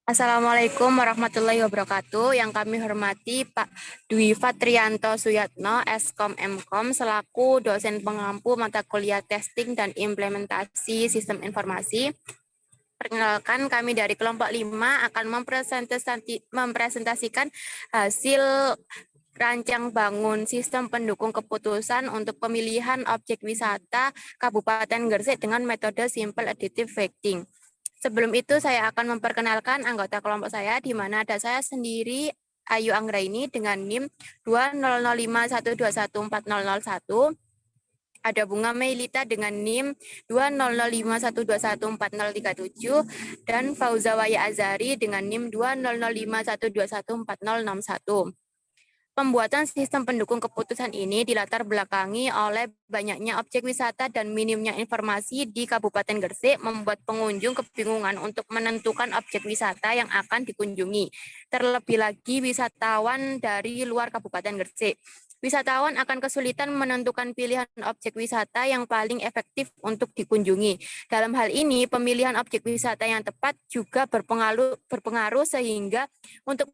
Assalamualaikum warahmatullahi wabarakatuh. Yang kami hormati Pak Dwi Fatrianto Suyatno, Eskom Mkom, selaku dosen pengampu mata kuliah testing dan implementasi sistem informasi. Perkenalkan, kami dari kelompok 5 akan mempresentasikan hasil rancang bangun sistem pendukung keputusan untuk pemilihan objek wisata Kabupaten Gresik dengan metode simple additive weighting. Sebelum itu saya akan memperkenalkan anggota kelompok saya, di mana ada saya sendiri, Ayu Anggraini dengan NIM 20051214001. Ada Bunga Meilita dengan NIM 20051214037 dan Fauzawaya Azari dengan NIM 20051214061. Pembuatan sistem pendukung keputusan ini dilatar belakangi oleh banyaknya objek wisata dan minimnya informasi di Kabupaten Gresik membuat pengunjung kebingungan untuk menentukan objek wisata yang akan dikunjungi. Terlebih lagi wisatawan dari luar Kabupaten Gresik. Wisatawan akan kesulitan menentukan pilihan objek wisata yang paling efektif untuk dikunjungi. Dalam hal ini, pemilihan objek wisata yang tepat juga berpengaruh sehingga untuk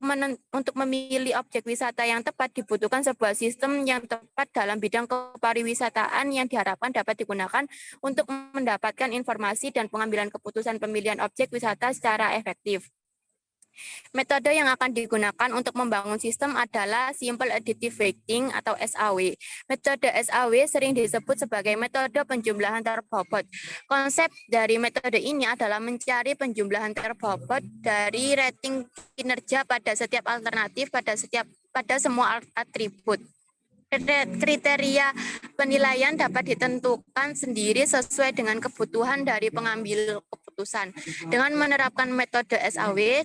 memilih objek wisata yang tepat dibutuhkan sebuah sistem yang tepat dalam bidang kepariwisataan yang diharapkan dapat digunakan untuk mendapatkan informasi dan pengambilan keputusan pemilihan objek wisata secara efektif. Metode yang akan digunakan untuk membangun sistem adalah Simple Additive Weighting atau SAW. Metode SAW sering disebut sebagai metode penjumlahan terbobot. Konsep dari metode ini adalah mencari penjumlahan terbobot dari rating kinerja pada setiap alternatif pada semua atribut. Kriteria penilaian dapat ditentukan sendiri sesuai dengan kebutuhan dari pengambil keputusan. Dengan menerapkan metode SAW,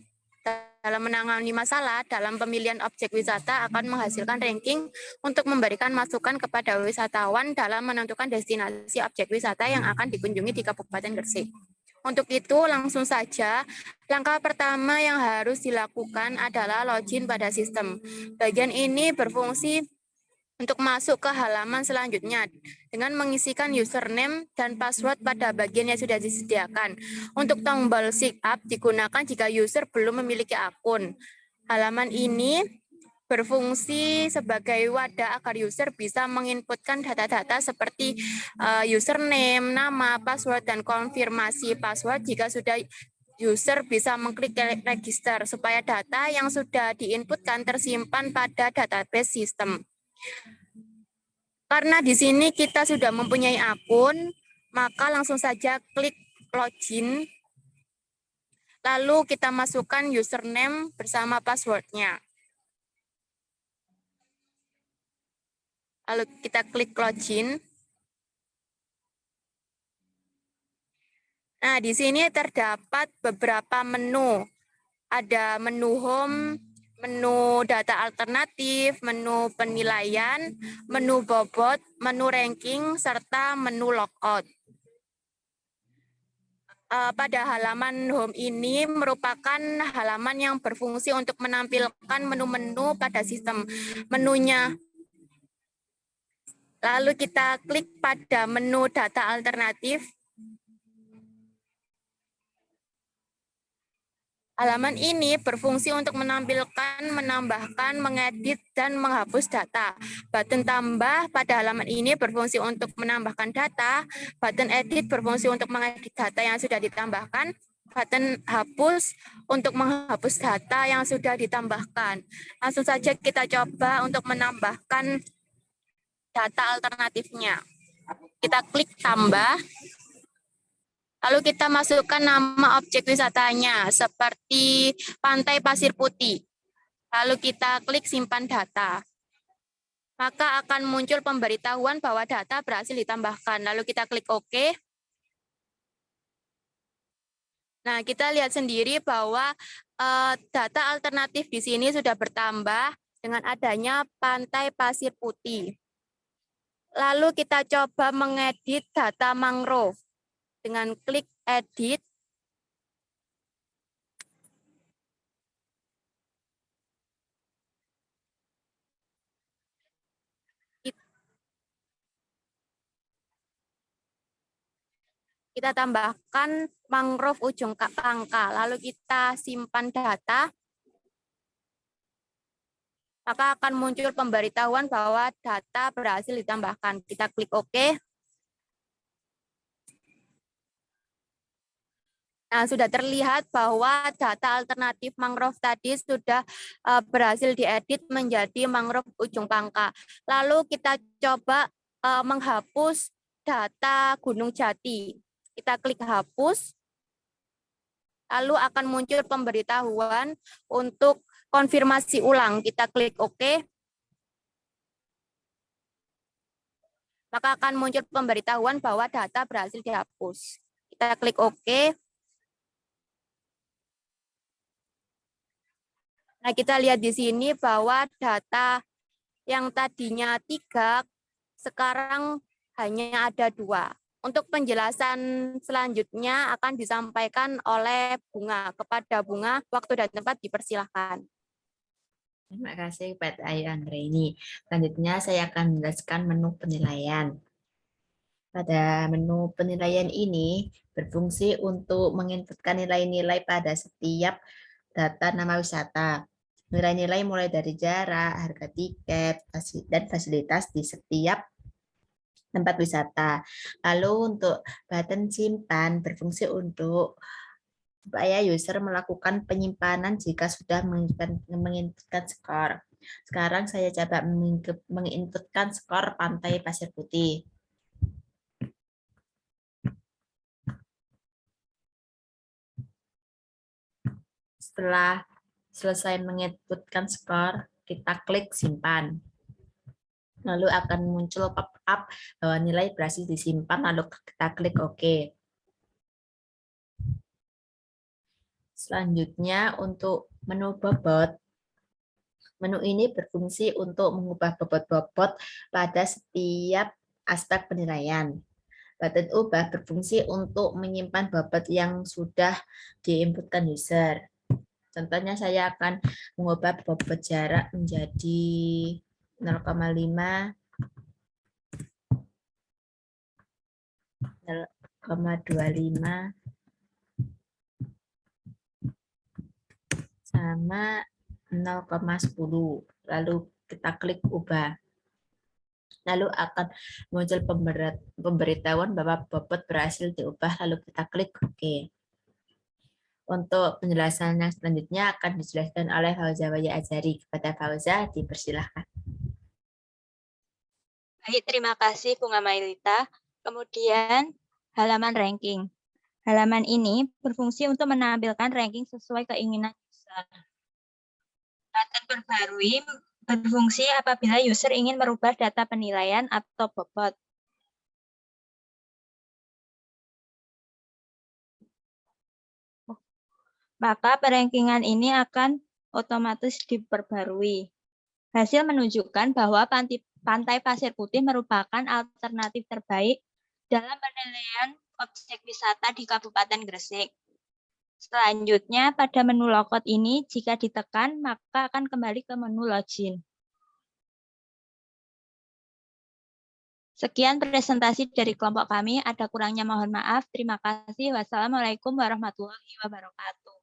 dalam menangani masalah dalam pemilihan objek wisata akan menghasilkan ranking untuk memberikan masukan kepada wisatawan dalam menentukan destinasi objek wisata yang akan dikunjungi di Kabupaten Gresik. Untuk itu, langsung saja, langkah pertama yang harus dilakukan adalah login pada sistem. Bagian ini berfungsi untuk masuk ke halaman selanjutnya dengan mengisikan username dan password pada bagian yang sudah disediakan. Untuk tombol sign up digunakan jika user belum memiliki akun. Halaman ini berfungsi sebagai wadah agar user bisa menginputkan data-data seperti username, nama, password, dan konfirmasi password. Jika sudah, user bisa mengklik register supaya data yang sudah diinputkan tersimpan pada database sistem. Karena di sini kita sudah mempunyai akun, maka langsung saja klik login. Lalu kita masukkan username bersama password-nya. Lalu kita klik login. Nah, di sini terdapat beberapa menu. Ada menu home, menu data alternatif, menu penilaian, menu bobot, menu ranking, serta menu logout. Pada halaman home ini merupakan halaman yang berfungsi untuk menampilkan menu-menu pada sistem menunya. Lalu kita klik pada menu data alternatif. Halaman ini berfungsi untuk menampilkan, menambahkan, mengedit, dan menghapus data. Button tambah pada halaman ini berfungsi untuk menambahkan data. Button edit berfungsi untuk mengedit data yang sudah ditambahkan. Button hapus untuk menghapus data yang sudah ditambahkan. Langsung saja kita coba untuk menambahkan data alternatifnya. Kita klik tambah. Lalu kita masukkan nama objek wisatanya seperti Pantai Pasir Putih. Lalu kita klik simpan data. Maka akan muncul pemberitahuan bahwa data berhasil ditambahkan. Lalu kita klik OK. Nah, kita lihat sendiri bahwa data alternatif di sini sudah bertambah dengan adanya Pantai Pasir Putih. Lalu kita coba mengedit data mangrove dengan klik edit. Kita tambahkan mangrove ujung pangkal, lalu kita simpan data, maka akan muncul pemberitahuan bahwa data berhasil ditambahkan. Kita klik OK. Nah, sudah terlihat bahwa data alternatif mangrove tadi sudah berhasil diedit menjadi mangrove ujung pangkal. Lalu kita coba menghapus data Gunung Jati. Kita klik hapus, lalu akan muncul pemberitahuan untuk konfirmasi ulang. Kita klik OK. Maka akan muncul pemberitahuan bahwa data berhasil dihapus. Kita klik OK. Nah, kita lihat di sini bahwa data yang tadinya 3, sekarang hanya ada 2. Untuk penjelasan selanjutnya akan disampaikan oleh Bunga. Kepada Bunga, waktu dan tempat dipersilahkan. Terima kasih kepada Ayu Anggraini. Selanjutnya saya akan menjelaskan menu penilaian. Pada menu penilaian ini berfungsi untuk menginputkan nilai-nilai pada setiap data nama wisata. Nilai-nilai mulai dari jarak, harga tiket, dan fasilitas di setiap tempat wisata. Lalu untuk button simpan berfungsi untuk supaya user melakukan penyimpanan jika sudah menginputkan skor. Sekarang saya coba menginputkan skor Pantai Pasir Putih. Setelah selesai menginputkan skor, kita klik simpan. Lalu akan muncul pop-up bahwa nilai berhasil disimpan, lalu kita klik OK. Selanjutnya untuk menu bobot. Menu ini berfungsi untuk mengubah bobot-bobot pada setiap aspek penilaian. Button ubah berfungsi untuk menyimpan bobot yang sudah diinputkan user. Contohnya saya akan mengubah bobot jarak menjadi 0,5, 0,25, sama 0,10. Lalu kita klik ubah. Lalu akan muncul pemberitahuan bahwa bobot berhasil diubah, lalu kita klik OK. Untuk penjelasan yang selanjutnya akan dijelaskan oleh Fauza Waya Azari. Kepada Fauza, dipersilahkan. Baik, terima kasih Bunga Mailita. Kemudian halaman ranking. Halaman ini berfungsi untuk menampilkan ranking sesuai keinginan user. Button perbarui berfungsi apabila user ingin merubah data penilaian atau bobot. Maka perankingan ini akan otomatis diperbarui. Hasil menunjukkan bahwa Pantai Pasir Putih merupakan alternatif terbaik dalam penilaian objek wisata di Kabupaten Gresik. Selanjutnya, pada menu logout ini, jika ditekan, maka akan kembali ke menu login. Sekian presentasi dari kelompok kami. Ada kurangnya mohon maaf. Terima kasih. Wassalamualaikum warahmatullahi wabarakatuh.